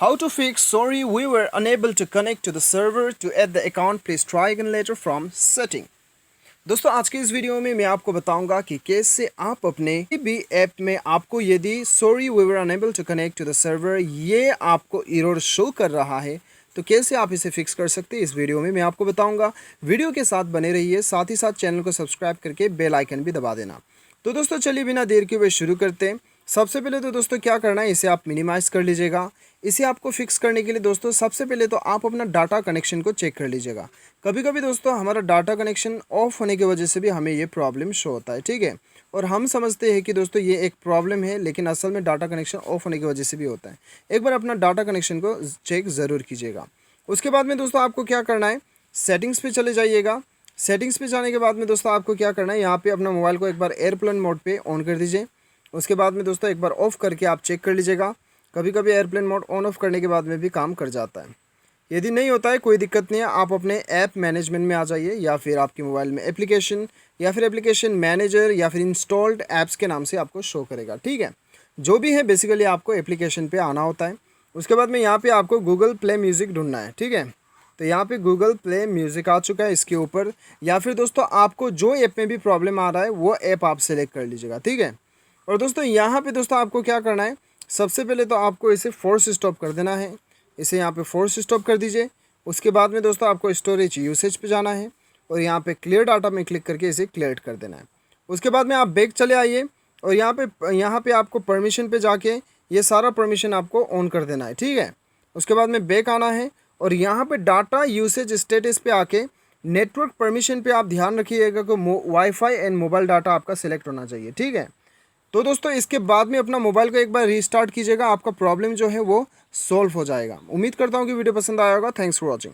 How to fix sorry we were unable to connect to the server to add the account, please try again later from setting। दोस्तों आज के इस video में मैं आपको बताऊंगा कि कैसे आप अपने भी ऐप में आपको यदि sorry we were unable to connect to the server ये आपको एरर शो कर रहा है तो कैसे आप इसे फिक्स कर सकते हैं इस वीडियो में मैं आपको बताऊंगा। वीडियो के साथ बने रहिए, साथ ही साथ चैनल को सब्सक्राइब करके बेल आइकन भी दबा देना। तो दोस्तों चलिए बिना देर के हुए शुरू करते हैं। सबसे पहले तो दोस्तों क्या करना है, इसे आप मिनिमाइज़ कर लीजिएगा। इसे आपको फिक्स करने के लिए दोस्तों सबसे पहले तो आप अपना डाटा कनेक्शन को चेक कर लीजिएगा। कभी कभी दोस्तों हमारा डाटा कनेक्शन ऑफ होने की वजह से भी हमें ये प्रॉब्लम शो होता है, ठीक है। और हम समझते हैं कि दोस्तों ये एक प्रॉब्लम है, लेकिन असल में डाटा कनेक्शन ऑफ होने की वजह से भी होता है। एक बार अपना डाटा कनेक्शन को चेक ज़रूर कीजिएगा। उसके बाद में दोस्तों आपको क्या करना है, सेटिंग्स पे चले जाइएगा। सेटिंग्स पे जाने के बाद में दोस्तों आपको क्या करना है, यहाँ पे अपना मोबाइल को एक बार एयरप्लेन मोड पे ऑन कर दीजिए। उसके बाद में दोस्तों एक बार ऑफ़ करके आप चेक कर लीजिएगा। कभी कभी एयरप्लेन मोड ऑन ऑफ करने के बाद में भी काम कर जाता है। यदि नहीं होता है कोई दिक्कत नहीं है, आप अपने ऐप मैनेजमेंट में आ जाइए या फिर आपके मोबाइल में एप्लीकेशन या फिर एप्लीकेशन मैनेजर या फिर इंस्टॉल्ड ऐप्स के नाम से आपको शो करेगा, ठीक है। जो भी है बेसिकली आपको एप्लीकेशन पे आना होता है। उसके बाद में यहाँ पे आपको गूगल प्ले म्यूज़िक ढूंढना है, ठीक है। तो यहाँ पे गूगल प्ले म्यूज़िक आ चुका है इसके ऊपर, या फिर दोस्तों आपको जो ऐप में भी प्रॉब्लम आ रहा है वो ऐप आप सेलेक्ट कर लीजिएगा, ठीक है। और दोस्तों यहाँ पे दोस्तों आपको क्या करना है, सबसे पहले तो आपको इसे फोर्स स्टॉप कर देना है। इसे यहाँ पे फोर्स स्टॉप कर दीजिए। उसके बाद में दोस्तों आपको स्टोरेज यूसेज पे जाना है और यहाँ पे क्लियर डाटा में क्लिक करके इसे क्लियर कर देना है। उसके बाद में आप बैक चले आइए और यहाँ पे आपको परमिशन पे जाके ये सारा परमिशन आपको ऑन कर देना है, ठीक है। उसके बाद में बैक आना है और यहाँ पे डाटा यूसेज स्टेटस पे आके नेटवर्क परमिशन पे आप ध्यान रखिएगा कि वाईफाई एंड मोबाइल डाटा आपका सिलेक्ट होना चाहिए, ठीक है। तो दोस्तों इसके बाद में अपना मोबाइल को एक बार रीस्टार्ट कीजिएगा, आपका प्रॉब्लम जो है वो सॉल्व हो जाएगा। उम्मीद करता हूँ कि वीडियो पसंद आया होगा। Thanks for watching.